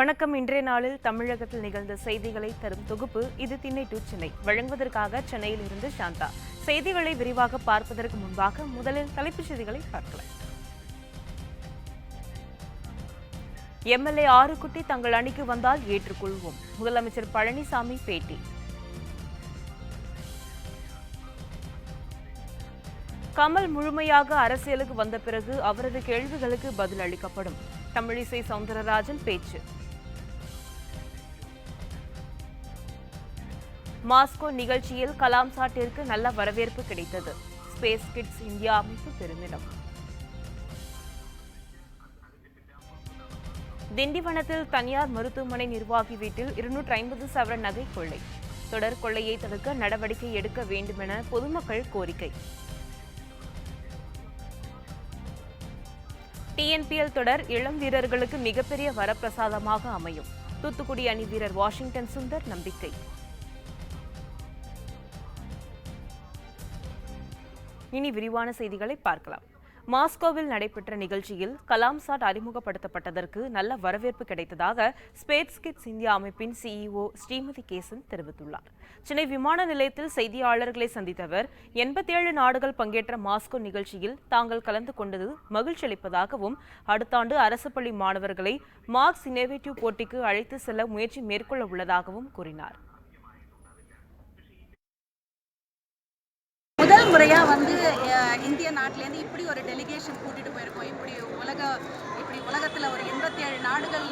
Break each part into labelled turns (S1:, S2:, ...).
S1: வணக்கம். இன்றைய நாளில் தமிழகத்தில் நிகழ்ந்த செய்திகளை தரும் தொகுப்பு இது திண்ணை டு சென்னை. வழங்குவதற்காக சென்னையில் இருந்து சாந்தா. செய்திகளை விரிவாக பார்ப்பதற்கு முன்பாக முதலில் தலைப்புச் செய்திகளை பார்க்கலாம். எம்எல்ஏ ஆறுகுட்டி தங்கள் அணிக்கு வந்தால் ஏற்றுக்கொள்வோம். முதலமைச்சர் பழனிசாமி பேட்டி. கமல் முழுமையாக அரசியலுக்கு வந்த பிறகு அவரது கேள்விகளுக்கு பதில் அளிக்கப்படும். தமிழிசை சவுந்தரராஜன் பேச்சு. மாஸ்கோ நிகழ்ச்சியில் கலாம் சாட்டிற்கு நல்ல வரவேற்பு கிடைத்தது. ஸ்பேஸ் கிட்ஸ் இந்தியா அமைப்பு பெருமிதம். திண்டிவனத்தில் தனியார் மருத்துவமனை நிர்வாகி வீட்டில் 250 சவரன் நகை கொள்ளை. தொடர் கொள்ளையை தடுக்க நடவடிக்கை எடுக்க வேண்டுமென பொதுமக்கள் கோரிக்கை. டிஎன்பிஎல் தொடர் இளம் வீரர்களுக்கு மிகப்பெரிய வரப்பிரசாதமாக அமையும். தூத்துக்குடி அணி வீரர் வாஷிங்டன் சுந்தர் நம்பிக்கை. இனி விரிவான செய்திகளை பார்க்கலாம். மாஸ்கோவில் நடைபெற்ற நிகழ்ச்சியில் கலாம் சாட் அறிமுகப்படுத்தப்பட்டதற்கு நல்ல வரவேற்பு கிடைத்ததாக ஸ்பேஸ் கிட்ஸ் இந்தியா அமைப்பின் சிஇஓ ஸ்ரீமதி கேசன் தெரிவித்துள்ளார். சென்னை விமான நிலையத்தில் செய்தியாளர்களை சந்தித்த அவர் 87 நாடுகள் பங்கேற்ற மாஸ்கோ நிகழ்ச்சியில் தாங்கள் கலந்து கொண்டது மகிழ்ச்சி அளிப்பதாகவும் அடுத்த ஆண்டு அரசு பள்ளி மாணவர்களை மார்க்ஸ் இன்னோவேட்டிவ் போட்டிக்கு அழைத்து செல்ல முயற்சி மேற்கொள்ள உள்ளதாகவும் கூறினார்.
S2: முதல் முறையாக இந்திய நாட்டிலேருந்து இப்படி ஒரு டெலிகேஷன் கூட்டிகிட்டு போயிருக்கோம். இப்படி உலகத்தில் ஒரு 87 நாடுகள்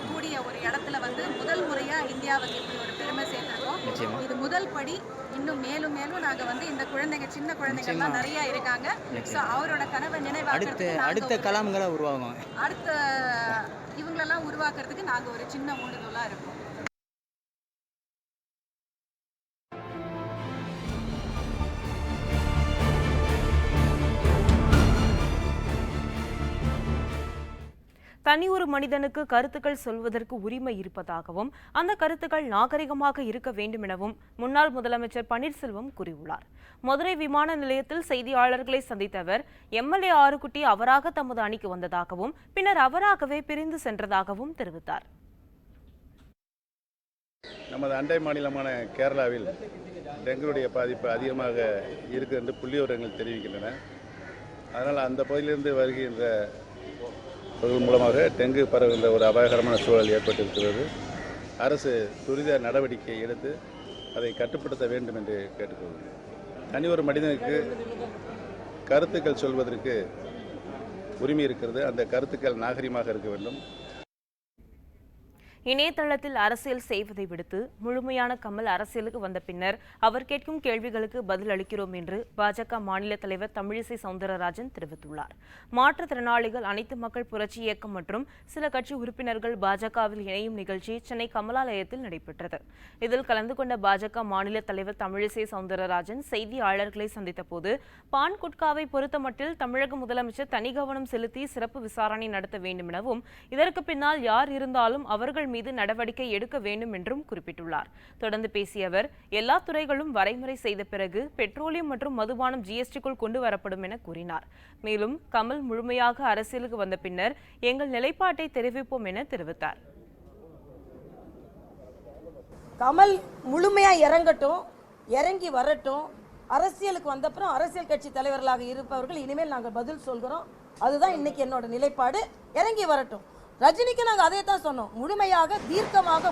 S2: கூடிய ஒரு இடத்துல முதல் முறையாக இந்தியாவுக்கு இப்படி ஒரு பெருமை சேர்த்துருக்கோம். இது முதல் படி. இன்னும் மேலும் மேலும் நாங்கள் இந்த குழந்தைங்க, சின்ன குழந்தைங்கள்லாம் நிறையா இருக்காங்க. ஸோ அவரோட கனவை
S3: அடுத்த கலாம்களை உருவாகும்.
S2: அடுத்த இவங்களெல்லாம் உருவாக்குறதுக்கு நாங்கள் ஒரு சின்ன ஊடுதலாக இருக்கோம்.
S1: தனி ஒரு மனிதனுக்கு கருத்துக்கள் சொல்வதற்கு உரிமை இருப்பதாகவும் அந்த கருத்துக்கள் நாகரிகமாக இருக்க வேண்டும் எனவும் முன்னாள் முதலமைச்சர் பன்னீர்செல்வம் கூறியுள்ளார். மதுரை விமான நிலையத்தில் செய்தியாளர்களை சந்தித்த அவர் எம்எல்ஏ ஆறுகுட்டி அவராக தமது அணிக்கு வந்ததாகவும் பின்னர் அவராகவே பிரிந்து சென்றதாகவும் தெரிவித்தார்.
S4: நமது அண்டை மாநிலமான கேரளாவில் டெங்குடைய பாதிப்பு அதிகமாக இருக்கு என்று புள்ளிவிவரங்கள் தெரிவிக்கின்றன. அதனால் அந்த பகுதியிலிருந்து வருகின்ற மூலமாக டெங்கு பரவுகின்ற ஒரு அபாயகரமான சூழல் ஏற்பட்டிருக்கிறது. அரசு துரித நடவடிக்கை எடுத்து அதை கட்டுப்படுத்த வேண்டும் என்று கேட்டுக்கொள்கிறேன். தனி ஒரு மனிதனுக்கு கருத்துக்கள் சொல்வதற்கு உரிமை இருக்கிறது. அந்த கருத்துக்கள் நாகரிகமாக இருக்க வேண்டும்.
S1: இணையதளத்தில் அரசியல் செய்வதை விடுத்து முழுமையான கமல் அரசியலுக்கு வந்த பின்னர் அவர் கேட்கும் கேள்விகளுக்கு பதில் அளிக்கிறோம் என்று பாஜக மாநில தலைவர் தமிழிசை சவுந்தரராஜன் தெரிவித்துள்ளார். மாற்றுத்திறனாளிகள் அனைத்து மக்கள் புரட்சி இயக்கம் மற்றும் சில கட்சி உறுப்பினர்கள் பாஜகவில் இணையும் நிகழ்ச்சி சென்னை கமலாலயத்தில் நடைபெற்றது. இதில் கலந்து கொண்ட பாஜக மாநில தலைவர் தமிழிசை சவுந்தரராஜன் செய்தியாளர்களை சந்தித்த போது பான் குட்காவை பொறுத்தமட்டில் தமிழக முதலமைச்சர் தனி கவனம் செலுத்தி சிறப்பு விசாரணை நடத்த வேண்டும் எனவும் இதற்கு பின்னால் யார் இருந்தாலும் அவர்கள் மீது நடவடிக்கை எடுக்க வேண்டும் என்றும் குறிப்பிட்டுள்ளார். தொடர்ந்து பேசிய அவர் எல்லா துறைகளும் வரைமுறை செய்த பிறகு பெட்ரோலியம் மற்றும் மதுபானம் ஜிஎஸ்டிக்குள் கொண்டு வரப்படும் என கூறினார். மேலும் கமல் முழுமையாக அரசியலுக்கு வந்த பின்னர் எங்கள் நிலைப்பாட்டை தெரிவிப்போம் என தெரிவித்தார்.
S5: கமல் முழுமையா இறங்கி வரட்டும். அரசியலுக்கு வந்தப்புறம் அரசியல் கட்சி தலைவர்களாக இருப்பவர்கள் இனிமேல் நாங்கள் பதில் சொல்கிறோம். அதுதான் இன்னைக்கு என்னோட நிலைப்பாடு. இறங்கி வரட்டும். ரஜினிக்கு நாங்கள் அதே தான் சொன்னோம். முழுமையாக தீர்க்கமாக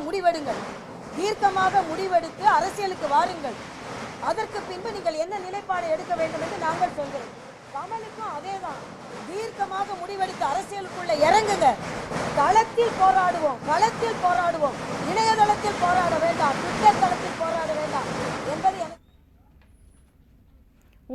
S5: முடிவெடுத்து அரசியலுக்கு வாருங்கள். அதற்கு பின்பு நீங்கள் என்ன நிலைப்பாடு எடுக்க வேண்டும் என்று நாங்கள் சொல்கிறோம். கமலுக்கும் அதே தான். தீர்க்கமாக முடிவெடுத்து அரசியலுக்குள்ள இறங்குங்க. களத்தில் போராடுவோம். இணையதளத்தில் போராட வேண்டாம், ட்விட்டர் தளத்தில் போராட வேண்டாம் என்பது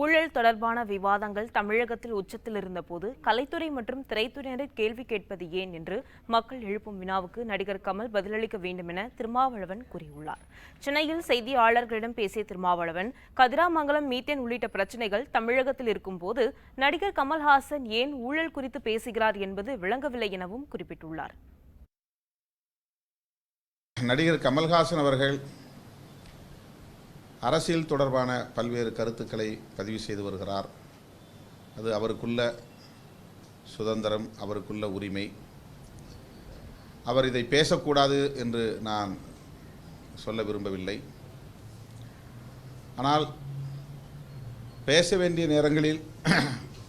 S1: ஊழல் தொடர்பான விவாதங்கள் தமிழகத்தில் உச்சத்தில் இருந்தபோது கலைத்துறை மற்றும் திரைத்துறையினர் கேள்வி கேட்பது ஏன் என்று மக்கள் எழுப்பும் வினாவுக்கு நடிகர் கமல் பதிலளிக்க வேண்டும் என திருமாவளவன் கூறியுள்ளார். சென்னையில் செய்தியாளர்களிடம் பேசிய திருமாவளவன் கதிராமங்கலம் மீத்தேன் உள்ளிட்ட பிரச்சினைகள் தமிழகத்தில் இருக்கும்போது நடிகர் கமல்ஹாசன் ஏன் ஊழல் குறித்து பேசுகிறார் என்பது விளங்கவில்லை எனவும் குறிப்பிட்டுள்ளார்.
S6: நடிகர் கமல்ஹாசன் அவர்கள் அரசியல் தொடர்பான பல்வேறு கருத்துக்களை பதிவு செய்து வருகிறார். அது அவருக்குள்ள சுதந்திரம், அவருக்குள்ள உரிமை. அவர் இதை பேசக்கூடாது என்று நான் சொல்ல விரும்பவில்லை. ஆனால் பேச வேண்டிய நேரங்களில்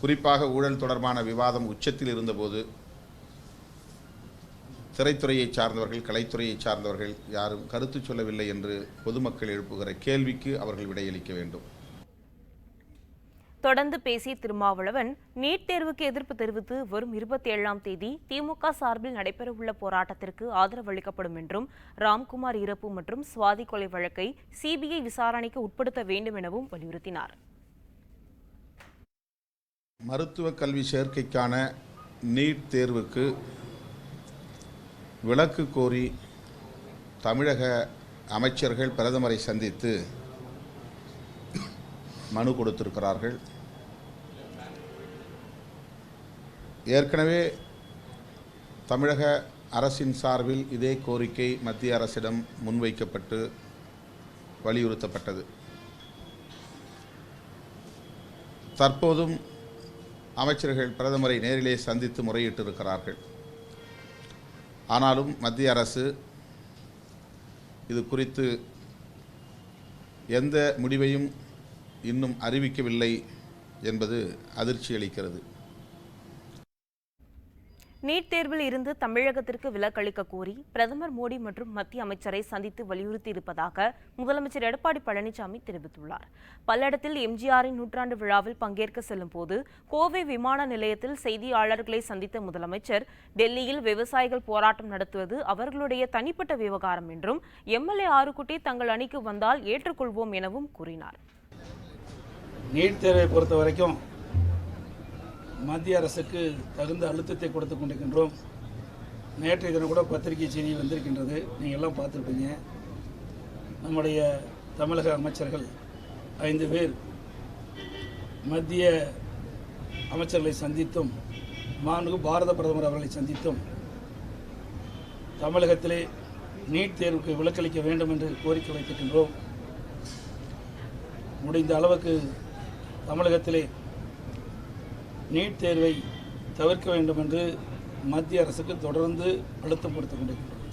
S6: குறிப்பாக ஊழல் தொடர்பான விவாதம் உச்சத்தில் இருந்தபோது திரைத்துறையை சார்ந்தவர்கள், கலைத்துறையை சார்ந்தவர்கள் யாரும் கருத்து சொல்லவில்லை என்று பொதுமக்கள் எழுப்புகிற கேள்விக்கு அவர்கள் விடையளிக்க வேண்டும்.
S1: தொடர்ந்து பேசிய திருமாவளவன், நீட் தேர்வுக்கு எதிர்ப்பு தெரிவித்து வரும் 27ஆம் தேதி திமுக சார்பில் நடைபெறவுள்ள போராட்டத்திற்கு ஆதரவு அளிக்கப்படும் என்றும், ராம்குமார் இறப்பு மற்றும் சுவாதி கொலை வழக்கை சிபிஐ விசாரணைக்கு உட்படுத்த வேண்டும் எனவும் வலியுறுத்தினார்.
S6: மருத்துவ கல்வி சேர்க்கைக்கான நீட் தேர்வுக்கு விலக்கு கோரி தமிழக அமைச்சர்கள் பிரதமரை சந்தித்து மனு கொடுத்திருக்கிறார்கள். ஏற்கனவே தமிழக அரசின் சார்பில் இதே கோரிக்கை மத்திய அரசிடம் முன்வைக்கப்பட்டு வலியுறுத்தப்பட்டது. தற்போதும் அமைச்சர்கள் பிரதமரை நேரிலே சந்தித்து முறையிட்டிருக்கிறார்கள். ஆனாலும் மத்திய அரசு இது குறித்து எந்த முடிவையும் இன்னும் அறிவிக்கவில்லை என்பது அதிர்ச்சி அளிக்கிறது.
S1: நீட் தேர்வில் இருந்து தமிழகத்திற்கு விலக்களிக்க கோரி பிரதமர் மோடி மற்றும் மத்திய அமைச்சரை சந்தித்து வலியுறுத்தி இருப்பதாக முதலமைச்சர் எடப்பாடி பழனிசாமி தெரிவித்துள்ளார். பல்லடத்தில் எம்ஜிஆரின் நூற்றாண்டு விழாவில் பங்கேற்க செல்லும் போது கோவை விமான நிலையத்தில் செய்தியாளர்களை சந்தித்த முதலமைச்சர், டெல்லியில் விவசாயிகள் போராட்டம் நடத்துவது அவர்களுடைய தனிப்பட்ட விவகாரம் என்றும், எம்எல்ஏ ஆறுகுட்டி தங்கள் அணிக்கு வந்தால் ஏற்றுக்கொள்வோம் எனவும் கூறினார்.
S7: நீட் தேர்வை பொறுத்த வரைக்கும் மத்திய அரசுக்கு தகுந்த அழுத்தத்தை கொடுத்து கொண்டிருக்கின்றோம். நேற்றைய தினம் கூட பத்திரிகை செய்தி வந்திருக்கின்றது, நீங்கள் எல்லாம் பார்த்துருப்பீங்க. நம்முடைய தமிழக அமைச்சர்கள் 5 பேர் மத்திய அமைச்சர்களை சந்தித்தும் மாண்புமிகு பாரத பிரதமர் அவர்களை சந்தித்தும் தமிழகத்திலே நீட் தேர்வுக்கு விலக்களிக்க வேண்டும் என்று கோரிக்கை வைத்திருக்கின்றோம். முடிந்த அளவுக்கு தமிழகத்திலே நீட் தேர்வை தவிர்க்க வேண்டும் என்று மத்திய அரசுக்கு தொடர்ந்து அழுத்தம் கொடுத்துக் கொண்டிருக்கிறோம்.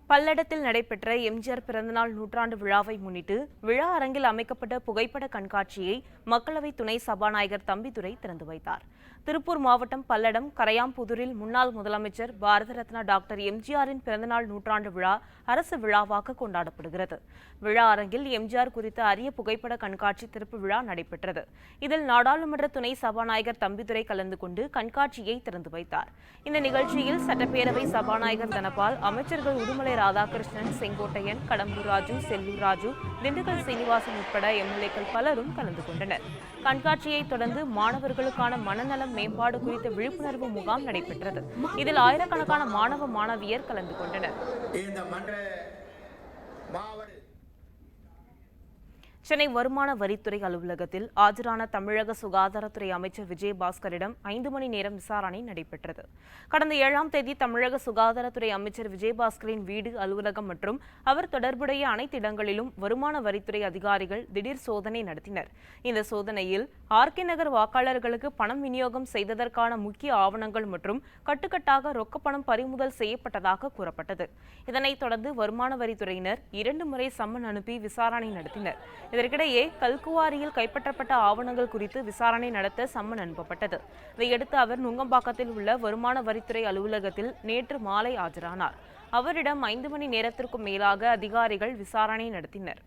S1: பல்லடத்தில் நடைபெற்ற எம்ஜிஆர் பிறந்தநாள் நூற்றாண்டு விழாவை முன்னிட்டு விழா அரங்கில் அமைக்கப்பட்ட புகைப்பட கண்காட்சியை மக்களவை துணை சபாநாயகர் தம்பிதுரை திறந்து வைத்தார். திருப்பூர் மாவட்டம் பல்லடம் கரையாம்புதூரில் முன்னாள் முதலமைச்சர் பாரத ரத்னா டாக்டர் எம்ஜிஆரின் பிறந்தநாள் நூற்றாண்டு விழா அரசு விழாவாக கொண்டாடப்படுகிறது. விழா அரங்கில் எம்ஜிஆர் குறித்த அரிய புகைப்பட கண்காட்சி திறப்பு விழா நடைபெற்றது. இதில் நாடாளுமன்ற துணை சபாநாயகர் தம்பிதுரை கலந்து கொண்டு கண்காட்சியை திறந்து வைத்தார். இந்த நிகழ்ச்சியில் சட்டப்பேரவை சபாநாயகர் தனபால், அமைச்சர்கள் உடுமலை ராதாகிருஷ்ணன், செங்கோட்டையன், கடம்பூர் ராஜு, செல்லூர் ராஜு, திண்டுக்கல் சீனிவாசன் உட்பட எம்எல்ஏக்கள் பலரும் கலந்து கொண்டனர். கண்காட்சியை தொடர்ந்து மாணவர்களுக்கான மனநலம் மேம்பாடு குறித்த விழிப்புணர்வு முகாம் நடைபெற்றது. இதில் ஆயிரக்கணக்கான மாணவ மாணவியர் கலந்து கொண்டனர். சென்னை வருமான வரித்துறை அலுவலகத்தில் ஆஜரான தமிழக சுகாதாரத்துறை அமைச்சர் விஜயபாஸ்கரிடம் 5 மணி நேரம் விசாரணை நடைபெற்றது. கடந்த 7ஆம் தேதி தமிழக சுகாதாரத்துறை அமைச்சர் விஜயபாஸ்கரின் வீடு, அலுவலகம் மற்றும் அவர் தொடர்புடைய அனைத்து இடங்களிலும் வருமான வரித்துறை அதிகாரிகள் திடீர் சோதனை நடத்தினர். இந்த சோதனையில் ஆர்கே நகர் வாக்காளர்களுக்கு பணம் விநியோகம் செய்ததற்கான முக்கிய ஆவணங்கள் மற்றும் கட்டுக்கட்டாக ரொக்க பணம் பறிமுதல் செய்யப்பட்டதாக கூறப்பட்டது. இதனைத் தொடர்ந்து வருமான வரித்துறையினர் 2 முறை சம்மன் அனுப்பி விசாரணை நடத்தினர். இதற்கிடையே கல்குவாரியில் கைப்பற்றப்பட்ட ஆவணங்கள் குறித்து விசாரணை நடத்த சம்மன் அனுப்பப்பட்டது. இதையடுத்து அவர் நுங்கம்பாக்கத்தில் உள்ள வருமான வரித்துறை அலுவலகத்தில் நேற்று மாலை ஆஜரானார். அவரிடம் 5 மணி நேரத்திற்கும் மேலாக அதிகாரிகள் விசாரணை நடத்தினர்.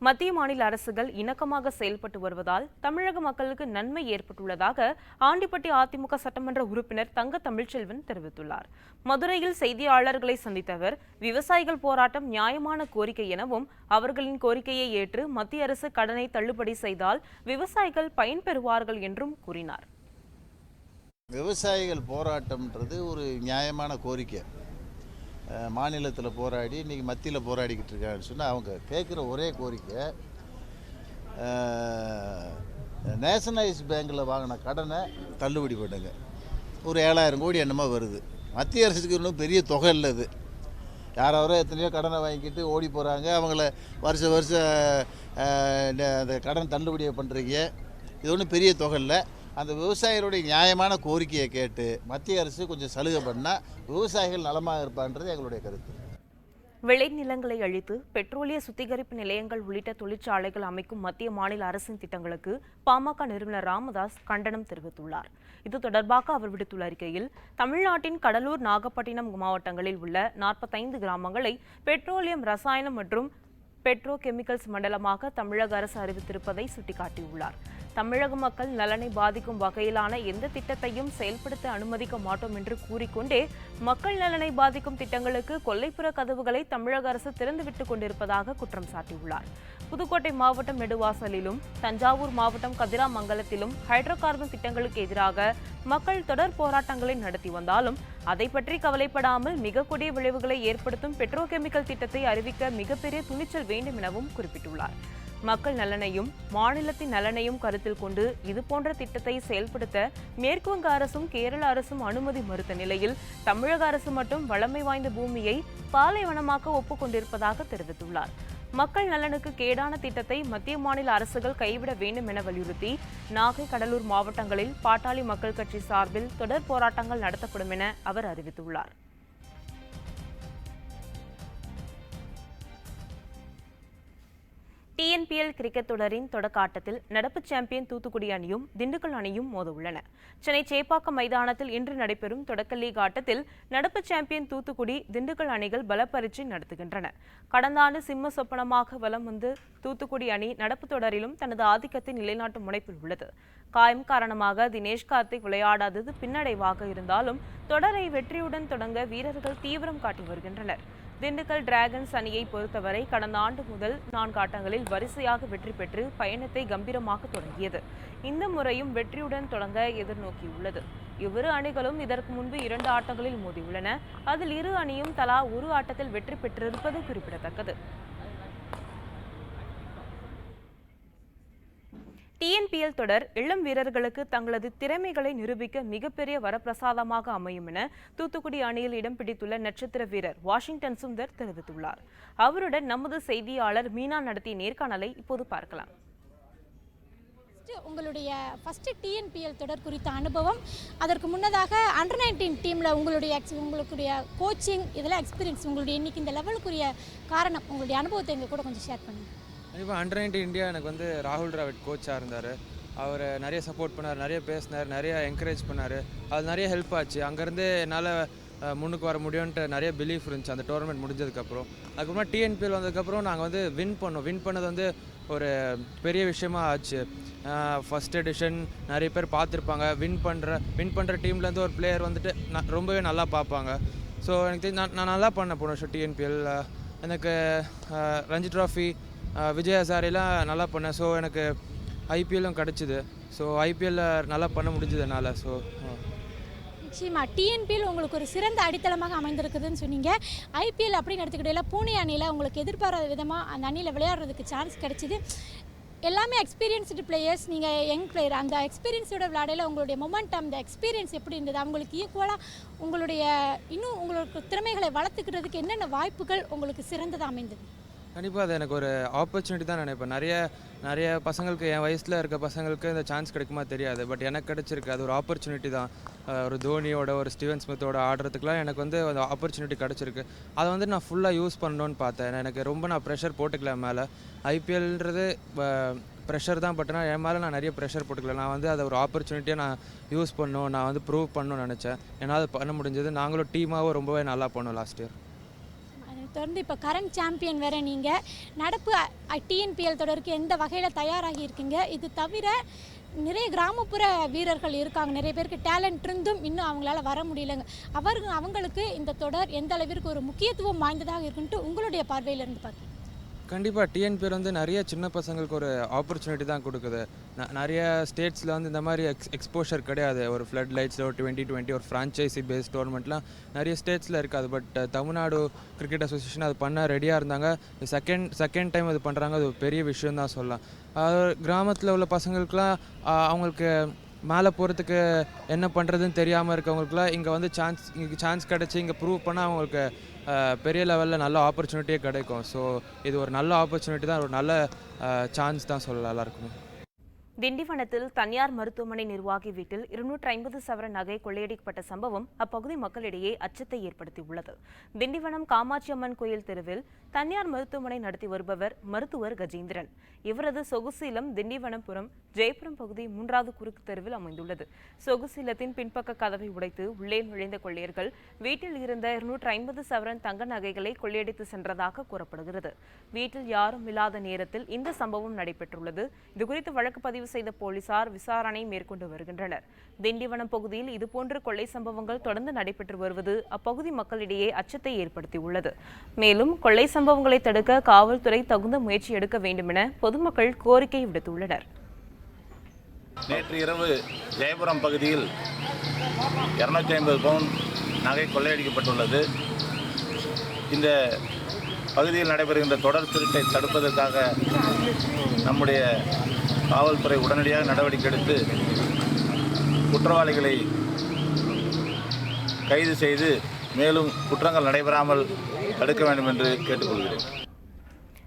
S1: மத்திய மாநில அரசுகள் இணக்கமாக செயல்பட்டு வருவதால் தமிழக மக்களுக்கு நன்மை ஏற்பட்டுள்ளதாக ஆண்டிப்பட்டி அதிமுக சட்டமன்ற உறுப்பினர் தங்க தமிழ்ச்செல்வன் தெரிவித்துள்ளார். மதுரையில் செய்தியாளர்களை சந்தித்த அவர், விவசாயிகள் போராட்டம் நியாயமான கோரிக்கை எனவும் அவர்களின் கோரிக்கையை ஏற்று மத்திய அரசு கடனை தள்ளுபடி செய்தால் விவசாயிகள் பயன்பெறுவார்கள் என்றும் கூறினார்.
S8: விவசாயிகள் போராட்டம்ன்றது ஒரு நியாயமான கோரிக்கை. மாநிலத்தில் போராடி இன்றைக்கி மத்தியில் போராடிக்கிட்டு இருக்காங்கன்னு சொன்னால் அவங்க கேட்குற ஒரே கோரிக்கை, நேஷனலைஸ் பேங்கில் வாங்கின கடனை தள்ளுபடி பண்ணுங்க. ஒரு 7000 கோடி என்னமோ வருது. மத்திய அரசுக்கு இன்னும் பெரிய தொகை இல்லை. இது யாரோ எத்தனையோ கடனை வாங்கிக்கிட்டு ஓடி போகிறாங்க. அவங்கள வருஷம் அந்த கடன் தள்ளுபடியை பண்ணுறீங்க. இது ஒன்றும் பெரிய தொகை இல்லை. அந்த விவசாயிகளுடைய நியாயமான கோரிக்கையை கேட்டு மத்திய அரசு கொஞ்சம் சலுகை பண்ணால் விவசாயிகள் நலமாக இருப்பான்றது எங்களுடைய கருத்து.
S1: விளைநிலங்களை அழித்து பெட்ரோலிய சுத்திகரிப்பு நிலையங்கள் உள்ளிட்ட தொழிற்சாலைகள் அமைக்கும் மத்திய மாநில அரசின் திட்டங்களுக்கு பாமக நிறுவனர் ராமதாஸ் கண்டனம் தெரிவித்துள்ளார். இது தொடர்பாக அவர் விடுத்துள்ள அறிக்கையில், தமிழ்நாட்டின் கடலூர், நாகப்பட்டினம் மாவட்டங்களில் உள்ள 45 கிராமங்களை பெட்ரோலியம், ரசாயனம் மற்றும் பெட்ரோ கெமிக்கல்ஸ் மண்டலமாக தமிழக அரசு அறிவித்திருப்பதை சுட்டிக்காட்டியுள்ளார். தமிழக மக்கள் நலனை பாதிக்கும் வகையிலான எந்த திட்டத்தையும் செயல்படுத்த அனுமதிக்க மாட்டோம் என்று கூறிக்கொண்டே மக்கள் நலனை பாதிக்கும் திட்டங்களுக்கு கொல்லைப்புற கதவுகளை தமிழக அரசு திறந்துவிட்டுக் கொண்டிருப்பதாக குற்றம் சாட்டியுள்ளார். புதுக்கோட்டை மாவட்டம் நெடுவாசலிலும் தஞ்சாவூர் மாவட்டம் கதிராமங்கலத்திலும் ஹைட்ரோ கார்பன் திட்டங்களுக்கு எதிராக மக்கள் தொடர் போராட்டங்களை நடத்தி வந்தாலும் அதை பற்றி கவலைப்படாமல் மிக கொடிய விளைவுகளை ஏற்படுத்தும் பெட்ரோ கெமிக்கல் திட்டத்தை அறிவிக்க மிகப்பெரிய துணிச்சல் வேண்டும் எனவும் குறிப்பிட்டுள்ளார். மக்கள் நலனையும் மாநிலத்தின் நலனையும் கருத்தில் கொண்டு இதுபோன்ற திட்டத்தை செயல்படுத்த மேற்குவங்க அரசும் கேரள அரசும் அனுமதி மறுத்த நிலையில் தமிழக அரசு மட்டும் வளமை வாய்ந்த பூமியை பாலைவனமாக்க ஒப்புக்கொண்டிருப்பதாக தெரிவித்துள்ளார். மக்கள் நலனுக்கு கேடான திட்டத்தை மத்திய மாநில அரசுகள் கைவிட வேண்டும் என வலியுறுத்தி நாகை, கடலூர் மாவட்டங்களில் பாட்டாளி மக்கள் கட்சி சார்பில் தொடர் போராட்டங்கள் நடத்தப்படும் என அவர் அறிவித்துள்ளார். டிஎன்பிஎல் கிரிக்கெட் தொடரின் தொடக்க ஆட்டத்தில் நடப்பு சாம்பியன் தூத்துக்குடி அணியும் திண்டுக்கல் அணியும் மோத உள்ளன. சென்னை சேப்பாக்கம் மைதானத்தில் இன்று நடைபெறும் தொடக்க லீக் ஆட்டத்தில் நடப்பு சாம்பியன் தூத்துக்குடி, திண்டுக்கல் அணிகள் பலப்பரீட்சை நடத்துகின்றன. கடந்த ஆண்டு சிம்ம சொப்பனமாக வலம் வந்து தூத்துக்குடி அணி நடப்பு தொடரிலும் தனது ஆதிக்கத்தை நிலைநாட்டும் முனைப்பில் உள்ளது. காயம் காரணமாக தினேஷ் கார்த்திக் விளையாடாதது பின்னடைவாக இருந்தாலும் தொடரை வெற்றியுடன் தொடங்க வீரர்கள் தீவிரம் காட்டி வருகின்றனர். திண்டுக்கல் டிராகன்ஸ் அணியை பொறுத்தவரை கடந்த ஆண்டு முதல் 4 ஆட்டங்களில் வரிசையாக வெற்றி பெற்று பயணத்தை கம்பீரமாக தொடங்கியது. இந்த முறையும் வெற்றியுடன் தொடங்க எதிர்நோக்கியுள்ளது. இவ்விரு அணிகளும் இதற்கு முன்பு 2 ஆட்டங்களில் மோதியுள்ளன. அதில் இரு அணியும் தலா ஒரு ஆட்டத்தில் வெற்றி பெற்றிருப்பது குறிப்பிடத்தக்கது. டிஎன்பிஎல் தொடர் இளம் வீரர்களுக்கு தங்களது திறமைகளை நிரூபிக்க மிகப்பெரிய வரப்பிரசாதமாக அமையும் என தூத்துக்குடி அணியில் இடம் பிடித்துள்ள நட்சத்திர வீரர் வாஷிங்டன் சுந்தர் தெரிவித்துள்ளார். அவருடன் நமது செய்தியாளர் மீனா நடத்திய நேர்காணலை இப்போது பார்க்கலாம்.
S9: உங்களுடைய ஃபர்ஸ்ட் டிஎன்பிஎல் தொடர் குறித்த அனுபவம், அதற்கு முன்னதாக அண்டர் 19 டீமில் உங்களுடைய கோச்சிங், இதெல்லாம் எக்ஸ்பீரியன்ஸ், உங்களுடைய இன்னைக்கு இந்த லெவலுக்குரிய காரணம், உங்களுடைய அனுபவத்தை எங்கள் கூட கொஞ்சம் ஷேர் பண்ணுங்கள்.
S10: இப்போ அண்டர் 19 இந்தியா எனக்கு வந்து ராகுல் டிராவிட் கோச்சாக இருந்தார். அவர் நிறைய சப்போர்ட் பண்ணார், நிறைய பேசினார், நிறைய என்கரேஜ் பண்ணார். அது நிறைய ஹெல்ப் ஆச்சு. அங்கேருந்து என்னால் முன்னுக்கு வர முடியும்ன்ட்டு நிறைய பிலீஃப் இருந்துச்சு அந்த டோர்னமெண்ட் முடிஞ்சதுக்கப்புறம். அதுக்கப்புறமா டிஎன்பிஎல் வந்ததுக்கப்புறம் நாங்கள் வந்து வின் பண்ணது வந்து ஒரு பெரிய விஷயமா ஆச்சு. ஃபஸ்ட் எடிஷன் நிறைய பேர் பார்த்துருப்பாங்க. வின் பண்ணுற டீம்லேருந்து ஒரு பிளேயர் வந்துட்டு ரொம்பவே நல்லா பார்ப்பாங்க. ஸோ எனக்கு தெரிஞ்சு நான் நல்லா பண்ணேன் போன வருஷம் டிஎன்பிஎல். எனக்கு ரஞ்சி ட்ராஃபி, விஜய் ஹசாரேலாம் நல்லா பண்ணேன். ஸோ எனக்கு ஐபிஎல்லும் கிடச்சிது. ஸோ ஐபிஎல்லில் நல்லா பண்ண முடிஞ்சது என்னால். ஸோ
S9: நிச்சயமாக டிஎன்பிஎல் உங்களுக்கு ஒரு சிறந்த அடித்தளமாக அமைந்திருக்குதுன்னு சொன்னீங்க. ஐபிஎல் அப்படின்னு எடுத்துக்கிட்டே பூனே அணியில் உங்களுக்கு எதிர்பாராத விதமாக அந்த அணியில் விளையாடுறதுக்கு சான்ஸ் கிடச்சிது. எல்லாமே எக்ஸ்பீரியன்ஸ்டு பிளேயர்ஸ், நீங்கள் யங் பிளேயர். அந்த எக்ஸ்பீரியன்ஸோட விளையாடையில் உங்களுடைய மொமெண்டம், அந்த எக்ஸ்பீரியன்ஸ் எப்படி இருந்தது? அவங்களுக்கு ஈக்குவலாக உங்களுக்கு திறமைகளை வளர்த்துக்கிறதுக்கு என்னென்ன வாய்ப்புகள் உங்களுக்கு சிறந்ததாக அமைந்தது?
S10: கண்டிப்பாக அது எனக்கு ஒரு ஆப்பர்ச்சுனிட்டி தான் நினைப்பேன். நிறைய பசங்களுக்கு, என் வயசில் இருக்க பசங்களுக்கு இந்த சான்ஸ் கிடைக்குமா தெரியாது. பட் எனக்கு கிடச்சிருக்கு. அது ஒரு ஆப்பர்ச்சுனிட்டி தான். ஒரு தோனியோட, ஒரு ஸ்டீவன் ஸ்மித்தோட ஆடுறதுக்குலாம் எனக்கு வந்து அந்த ஆப்பர்ச்சுனிட்டி கிடச்சிருக்கு. அதை வந்து நான் ஃபுல்லாக யூஸ் பண்ணணுன்னு பார்த்தேன். எனக்கு ரொம்ப நான் ப்ரெஷர் போட்டுக்கல மேலே. ஐபிஎல்ன்றது ப்ரெஷர் தான், பட் என் மேலே நான் நிறைய ப்ரெஷர் போட்டுக்கல. நான் வந்து அதை ஒரு ஆப்பர்ச்சுனிட்டியாக நான் யூஸ் பண்ணணும், நான் வந்து ப்ரூவ் பண்ணணும்னு நினச்சேன். ஏன்னா அது பண்ண முடிஞ்சது. நாங்களும் டீமாகவும் ரொம்பவே நல்லா பண்ணோம் லாஸ்ட் இயர்.
S9: தொடர்ந்து இப்போ கரண்ட் சாம்பியன் வேறு நீங்கள். நடப்பு டிஎன்பிஎல் தொடருக்கு எந்த வகையில் தயாராகி இருக்கீங்க? இது தவிர நிறைய கிராமப்புற வீரர்கள் இருக்காங்க, நிறைய பேருக்கு டேலண்ட் இருந்தும் இன்னும் அவங்களால வர முடியலைங்க. அவங்களுக்கு இந்த தொடர் எந்த அளவிற்கு ஒரு முக்கியத்துவம் வாய்ந்ததாக இருக்குன்ட்டு உங்களுடைய பார்வையிலிருந்து பார்க்க?
S10: கண்டிப்பாக டிஎன்பிஎல் வந்து நிறைய சின்ன பசங்களுக்கு ஒரு ஆப்பர்ச்சுனிட்டி தான் கொடுக்குது. நிறைய ஸ்டேட்ஸில் வந்து இந்த மாதிரி எக்ஸ்போஷர் கிடையாது. ஒரு ஃப்ளட் லைட்ஸில் ஒரு 2020 ஒரு ஃப்ரான்ச்சைசி பேஸ்ட் டோர்னமெண்ட்லாம் நிறைய ஸ்டேட்ஸில் இருக்காது. பட் தமிழ்நாடு கிரிக்கெட் அசோசியேஷன் அது பண்ண ரெடியாக இருந்தாங்க. செகண்ட் டைம் அது பண்ணுறாங்க. அது ஒரு பெரிய விஷயம் தான் சொல்லலாம். கிராமத்தில் உள்ள பசங்களுக்குலாம் அவங்களுக்கு மேலே போகிறதுக்கு என்ன பண்ணுறதுன்னு தெரியாமல் இருக்கவங்களுக்குலாம் இங்கே வந்து சான்ஸ் கிடச்சி இங்கே ப்ரூவ் பண்ணால் அவங்களுக்கு பெரிய லெவலில் நல்ல ஆப்பர்ச்சுனிட்டியே கிடைக்கும். ஸோ இது ஒரு நல்ல ஆப்பர்ச்சுனிட்டி தான், ஒரு நல்ல சான்ஸ் தான் சொல்லலாம் எல்லாருக்குமே.
S1: திண்டிவனத்தில் தனியார் மருத்துவமனை நிர்வாகி வீட்டில் 250 சவரன் நகை கொள்ளையடிக்கப்பட்ட சம்பவம் அப்பகுதி மக்களிடையே அச்சத்தை ஏற்படுத்தியுள்ளது. திண்டிவனம் காமாட்சியம்மன் கோயில் தெருவில் தனியார் மருத்துவமனை நடத்தி வருபவர் மருத்துவர் கஜேந்திரன். இவரது சொகுசு இல்லம் திண்டிவனபுரம் ஜெயபுரம் பகுதி 3வது குறுக்கு தெருவில் அமைந்துள்ளது. சொகுசு இல்லத்தின் பின்பக்க கதவை உடைத்து உள்ளே நுழைந்த கொள்ளையர்கள் வீட்டில் இருந்த 250 சவரன் தங்க நகைகளை கொள்ளையடித்து சென்றதாக கூறப்படுகிறது. வீட்டில் யாரும் இல்லாத நேரத்தில் இந்த சம்பவம் நடைபெற்றுள்ளது. இதுகுறித்து வழக்கு பதிவு செய்த போலீசார் விசாரணை மேற்கொண்டு வருகின்றனர். திண்டிவனம் பகுதியில் இதுபோன்ற கொள்ளை சம்பவங்கள் தொடர்ந்து நடைபெற்று வருவது அப்பகுதி மக்களிடையே அச்சத்தை ஏற்படுத்தியுள்ளது. மேலும் கொள்ளை சம்பவங்களை தடுக்க காவல்துறை தகுந்த முயற்சி எடுக்க வேண்டும் என பொதுமக்கள் கோரிக்கை விடுத்துள்ளனர்.
S11: நேற்று இரவு ஜெயபுரம் பகுதியில் 250 பவுன் நகை கொள்ளையடிக்கப்பட்டுள்ளது. இந்த பகுதியில் நடைபெறுகின்ற தொடர் திருட்டை தடுப்பதற்காக நம்முடைய காவல்துறை உடனடியாக நடவடிக்கை எடுத்து குற்றவாளிகளை கைது செய்து மேலும் குற்றங்கள் நடைபெறாமல் தடுக்க வேண்டும் என்று கேட்டுக்கொள்கிறேன்.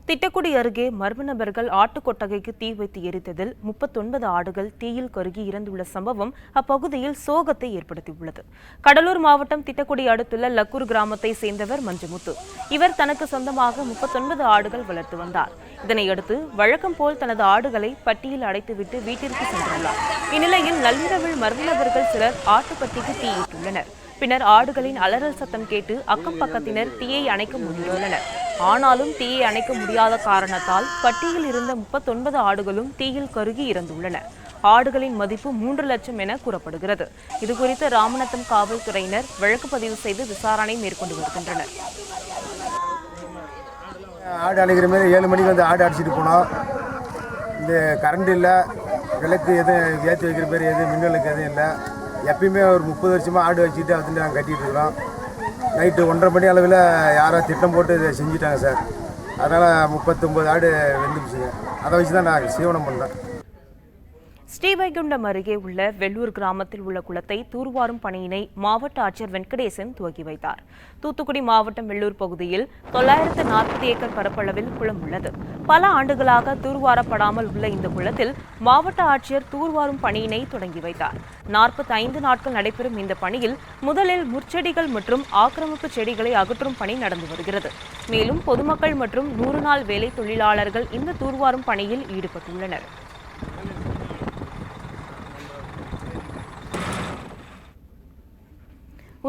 S1: திட்டக்குடி அருகே மர்ம நபர்கள் ஆட்டுக்கொட்டகைக்கு தீ வைத்து எரித்ததில் 39 ஆடுகள் தீயில் கருகி இறந்துள்ள சம்பவம் அப்பகுதியில் சோகத்தை ஏற்படுத்தியுள்ளது. கடலூர் மாவட்டம் திட்டக்குடி அடுத்துள்ள லக்கூர் கிராமத்தை சேர்ந்தவர் மஞ்சுமுத்து. இவர் தனக்கு சொந்தமாக 39 ஆடுகள் வளர்த்து வந்தார். இதனையடுத்து வழக்கம் போல் தனது ஆடுகளை பட்டியில் அடைத்துவிட்டு வீட்டிற்கு சென்றுள்ளார். இந்நிலையில் நள்ளிரவில் மர்ம நபர்கள் சிலர் ஆட்டுப்பட்டிக்கு தீயிட்டுள்ளனர். பின்னர் ஆடுகளின் அலறல் சத்தம் கேட்டு அக்கம் பக்கத்தினர் தீயை அணைக்க முயன்றுள்ளனர். ஆனாலும் தீயை அணைக்க முடியாத காரணத்தால் பட்டியில் இருந்த 39 ஆடுகளும் தீயில் கருகி இறந்துள்ளன. ஆடுகளின் மதிப்பு 3 லட்சம் என கூறப்படுகிறது. இதுகுறித்து ராமநத்தம் காவல்துறையினர் வழக்கு பதிவு செய்து விசாரணை மேற்கொண்டு வருகின்றனர்.
S12: ஆடு அணைக்கிற மாதிரி 7 மணிக்கு வந்து ஆடு அடிச்சுட்டு போனோம். இந்த கரண்ட் இல்லை, விளக்கு எதுவும் ஏற்றி வைக்கிற மாதிரி எதுவும் மின்னலுக்கு எதுவும் இல்லை. எப்பயுமே ஒரு 30 வருஷமாக ஆடு வச்சுட்டு வந்து நாங்கள் கட்டிகிட்டு இருக்கிறோம். நைட்டு 1:30 மணி அளவில் யாரோ திட்டம் போட்டு இதை செஞ்சுட்டாங்க சார். அதனால் 39 ஆடு வெந்துடுச்சுங்க. அதை வச்சு தான் நான் சீவனம் பண்ணேன்.
S1: ஸ்ரீவைகுண்டம் அருகே உள்ள வெள்ளூர் கிராமத்தில் உள்ள குளத்தை தூர்வாரும் பணியினை மாவட்ட ஆட்சியர் வெங்கடேசன் துவக்கி வைத்தார். தூத்துக்குடி மாவட்டம் வெள்ளூர் பகுதியில் 940 ஏக்கர் பரப்பளவில் குளம் உள்ளது. பல ஆண்டுகளாக தூர்வாரப்படாமல் உள்ள இந்த குளத்தில் மாவட்ட ஆட்சியர் தூர்வாரும் பணியினை தொடங்கி வைத்தார். 45 நாட்கள் நடைபெறும் இந்த பணியில் முதலில் முற்செடிகள் மற்றும் ஆக்கிரமிப்பு செடிகளை அகற்றும் பணி நடந்து வருகிறது. மேலும் பொதுமக்கள் மற்றும் 100 நாள் வேலை தொழிலாளர்கள் இந்த தூர்வாரும் பணியில் ஈடுபட்டுள்ளனர்.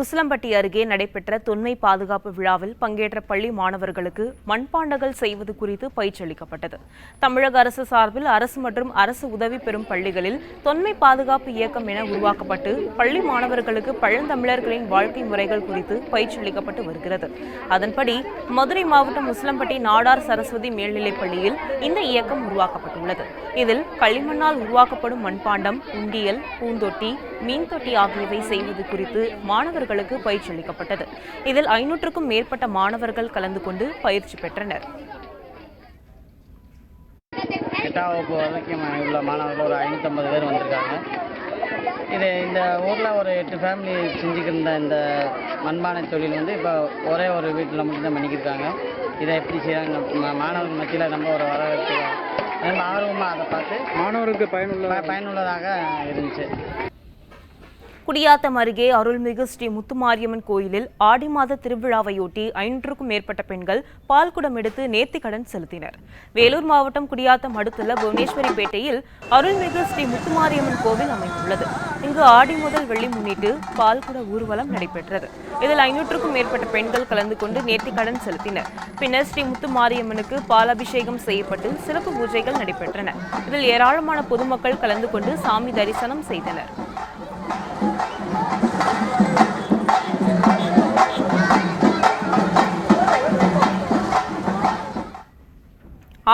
S1: உசிலம்பட்டி அருகே நடைபெற்ற தொன்மை பாதுகாப்பு விழாவில் பங்கேற்ற பள்ளி மாணவர்களுக்கு மண்பாண்டங்கள் செய்வது குறித்து பயிற்சி அளிக்கப்பட்டது. தமிழக அரசு சார்பில் அரசு மற்றும் அரசு உதவி பெறும் பள்ளிகளில் தொன்மை பாதுகாப்பு இயக்கம் என உருவாக்கப்பட்டு பள்ளி மாணவர்களுக்கு பழந்தமிழர்களின் வாழ்க்கை முறைகள் குறித்து பயிற்சி அளிக்கப்பட்டு வருகிறது. அதன்படி மதுரை மாவட்டம் உசிலம்பட்டி நாடார் சரஸ்வதி மேல்நிலைப் பள்ளியில் இந்த இயக்கம் உருவாக்கப்பட்டுள்ளது. இதில் களிமண்ணால் உருவாக்கப்படும் மண்பாண்டம், உண்டியல், பூந்தொட்டி, மீன் தொட்டி ஆகியவை செய்வது குறித்து மாணவர்களுக்கு பயிற்சி அளிக்கப்பட்டது. இதில் 500க்கும் மேற்பட்ட மாணவர்கள் கலந்து கொண்டு பயிற்சி பெற்றனர்.
S13: 8ஆம் வகுப்பு வரைக்கும் உள்ள மாணவர்கள் ஒரு 550 பேர் வந்திருக்காங்க. இந்த ஊரில் ஒரு 8 ஃபேமிலி செஞ்சுக்கிருந்த இந்த மண்பானை தொழில் இப்போ ஒரே ஒரு வீட்டில் மட்டும்தான் பண்ணிக்கிருக்காங்க. இதை எப்படி செய்கிறாங்க மாணவர்கள் மத்தியில் நம்ம ஒரு வரவேற்பு ரொம்ப ஆர்வமாக அதை பார்த்து மாணவர்களுக்கு பயனுள்ளதாக இருந்துச்சு.
S1: குடியாத்தம் அருகே அருள்மிகு ஸ்ரீ முத்துமாரியம்மன் கோயிலில் ஆடி மாத திருவிழாவையொட்டி 500க்கும் மேற்பட்ட பெண்கள் பால்குடம் எடுத்து நேர்த்திக்கடன் செலுத்தினர். வேலூர் மாவட்டம் குடியாத்தம் அடுத்துள்ள புவனேஸ்வரிப்பேட்டையில் அருள்மிகு ஸ்ரீ முத்துமாரியம்மன் கோவில் அமைந்துள்ளது. இங்கு ஆடி முதல் வெள்ளி முன்னிட்டு பால்குட ஊர்வலம் நடைபெற்றது. இதில் 500க்கும் மேற்பட்ட பெண்கள் கலந்து கொண்டு நேர்த்திக்கடன் செலுத்தினர். பின்னர் ஸ்ரீ முத்துமாரியம்மனுக்கு பாலாபிஷேகம் செய்யப்பட்டு சிறப்பு பூஜைகள் நடைபெற்றன. இதில் ஏராளமான பொதுமக்கள் கலந்து கொண்டு சாமி தரிசனம் செய்தனர்.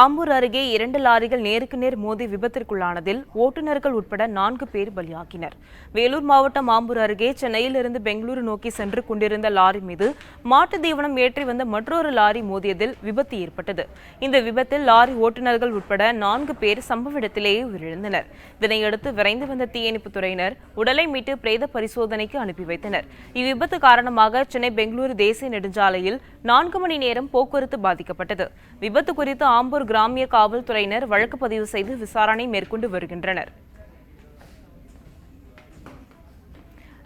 S1: ஆம்பூர் அருகே 2 லாரிகள் நேருக்கு நேர் மோதி விபத்திற்குள்ளானதில் ஓட்டுநர்கள் உட்பட 4 பேர் பலியாகினர். வேலூர் மாவட்டம் ஆம்பூர் அருகே சென்னையிலிருந்து பெங்களூரு நோக்கி சென்று கொண்டிருந்த லாரி மீது மாட்டு தீவனம் ஏற்றி வந்த மற்றொரு லாரி மோதியதில் விபத்து ஏற்பட்டது. இந்த விபத்தில் லாரி ஓட்டுநர்கள் உட்பட 4 பேர் சம்பவ இடத்திலேயே உயிரிழந்தனர். இதனையடுத்து விரைந்து வந்த தீயணைப்புத் துறையினர் உடலை மீட்டு பிரேத பரிசோதனைக்கு அனுப்பி வைத்தனர். இவ்விபத்து காரணமாக சென்னை பெங்களூரு தேசிய நெடுஞ்சாலையில் 4 மணி நேரம் போக்குவரத்து பாதிக்கப்பட்டது. விபத்து குறித்து ஆம்பூர் திருப்பூர் கிராமிய காவல்துறையினர் வழக்கு பதிவு செய்து விசாரணை மேற்கொண்டு வருகின்றனர்.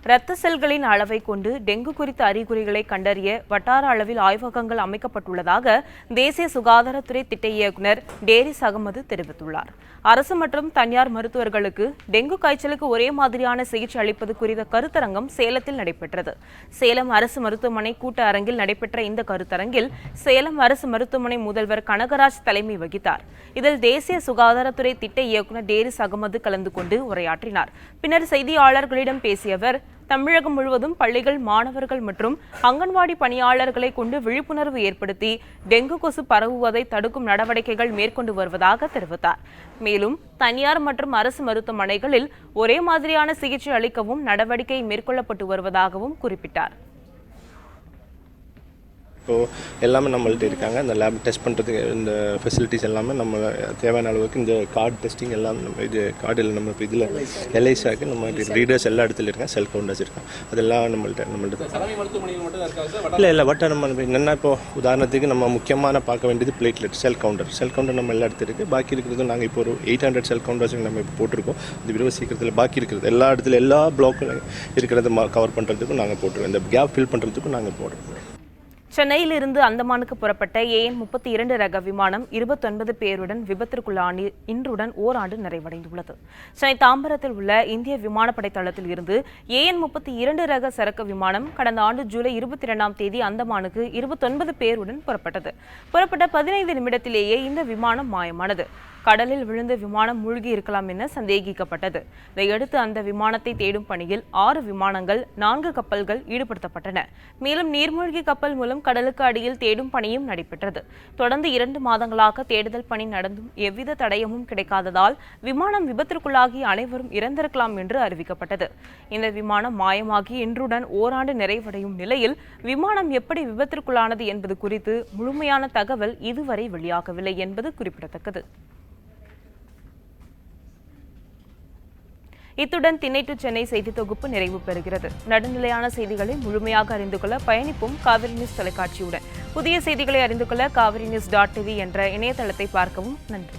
S1: இரத்த செல்களின் அளவை கொண்டு டெங்கு குறித்த அறிகுறிகளை கண்டறிய வட்டார அளவில் ஆய்வகங்கள் அமைக்கப்பட்டுள்ளதாக தேசிய சுகாதாரத்துறை திட்ட இயக்குநர் டேரிஸ் அகமது தெரிவித்துள்ளார். அரசு மற்றும் தனியார் மருத்துவர்களுக்கு டெங்கு காய்ச்சலுக்கு ஒரே மாதிரியான சிகிச்சை அளிப்பது குறித்த கருத்தரங்கம் சேலத்தில் நடைபெற்றது. சேலம் அரசு மருத்துவமனை கூட்ட அரங்கில் நடைபெற்ற இந்த கருத்தரங்கில் சேலம் அரசு மருத்துவமனை முதல்வர் கனகராஜ் தலைமை வகித்தார். இதில் தேசிய சுகாதாரத்துறை திட்ட இயக்குநர் டேரிஸ் அகமது கலந்து கொண்டு உரையாற்றினார். பின்னர் செய்தியாளர்களிடம் பேசிய அவர், தமிழகம் முழுவதும் பள்ளிகள், மாணவர்கள் மற்றும் அங்கன்வாடி பணியாளர்களை கொண்டு விழிப்புணர்வு ஏற்படுத்தி டெங்கு கொசு பரவுவதை தடுக்கும் நடவடிக்கைகள் மேற்கொண்டு வருவதாக தெரிவித்தார். மேலும் தனியார் மற்றும் அரசு மருத்துவமனைகளில் ஒரே மாதிரியான சிகிச்சை அளிக்கவும் நடவடிக்கை மேற்கொள்ளப்பட்டு வருவதாகவும் குறிப்பிட்டார்.
S14: ஸோ எல்லாமே நம்மள்ட்ட இருக்காங்க. இந்த லேப் டெஸ்ட் பண்ணுறதுக்கு இந்த ஃபெசிலிட்டிஸ் எல்லாமே நம்ம தேவையான அளவுக்கு இந்த கார்டு டெஸ்டிங் எல்லாம் நம்ம இது கார்டில் நம்ம இப்போ இதில் எல்ஐசாக்கு நம்ம ரீடர்ஸ் எல்லா இடத்துல இருக்காங்க, செல் கவுண்டர்ஸ் இருக்காங்க. அதெல்லாம் நம்மள்ட்ட இல்லை பட் நம்ம என்னென்னா இப்போ உதாரணத்துக்கு நம்ம முக்கியமான பார்க்க வேண்டியது பிளேட்லெட், செல் கவுண்டர் நம்ம எல்லா இடத்துல இருக்குது. பாக்கி இருக்கிறது நாங்கள் இப்போ ஒரு 800 செல் கவுண்டர்ஸ் நம்ம இப்போ போட்டிருக்கோம். இது விரைவு சீக்கிரத்தில் பாக்கி இருக்கிறது எல்லா இடத்துல எல்லா பிளாக்கில் இருக்கிறத கவர் பண்ணுறதுக்கும் நாங்கள் போட்டுருவோம். இந்த கேப் ஃபில் பண்ணுறதுக்கும் நாங்கள் போடுறோம்.
S1: சென்னையிலிருந்து அந்தமானுக்கு புறப்பட்ட AN-32 ரக விமானம் 29 பேருடன் விபத்திற்குள்ளானி இன்றுடன் ஓராண்டு நிறைவடைந்துள்ளது. சென்னை தாம்பரத்தில் உள்ள இந்திய விமானப்படை தளத்தில் இருந்து AN-32 ரக சரக்கு விமானம் கடந்த ஆண்டு ஜூலை 22ஆம் தேதி அந்தமானுக்கு 29 பேருடன் புறப்பட்டது. புறப்பட்ட 15 நிமிடத்திலேயே இந்த விமானம் மாயமானது. கடலில் விழுந்த விமானம் மூழ்கி இருக்கலாம் என சந்தேகிக்கப்பட்டது. இதையடுத்து அந்த விமானத்தை தேடும் பணியில் 6 விமானங்கள், 4 கப்பல்கள் ஈடுபடுத்தப்பட்டன. மேலும் நீர்மூழ்கி கப்பல் மூலம் கடலுக்கு அடியில் தேடும் பணியும் நடைபெற்றது. தொடர்ந்து 2 மாதங்களாக தேடுதல் பணி நடந்தும் எவ்வித தடயமும் கிடைக்காததால் விமானம் விபத்திற்குள்ளாகி அனைவரும் இறந்திருக்கலாம் என்று அறிவிக்கப்பட்டது. இந்த விமானம் மாயமாகி இன்றுடன் ஓராண்டு நிறைவடையும் நிலையில் விமானம் எப்படி விபத்திற்குள்ளானது என்பது குறித்து முழுமையான தகவல் இதுவரை வெளியாகவில்லை என்பது குறிப்பிடத்தக்கது. இத்துடன் திண்ணை டு சென்னை செய்தி தொகுப்பு நிறைவு பெறுகிறது. நடுநிலையான செய்திகளை முழுமையாக அறிந்து கொள்ள பயணிப்போம் காவிரி நியூஸ் தொலைக்காட்சியுடன். புதிய செய்திகளை அறிந்து கொள்ள kaverinews.tv என்ற இணையதளத்தை பார்க்கவும். நன்றி.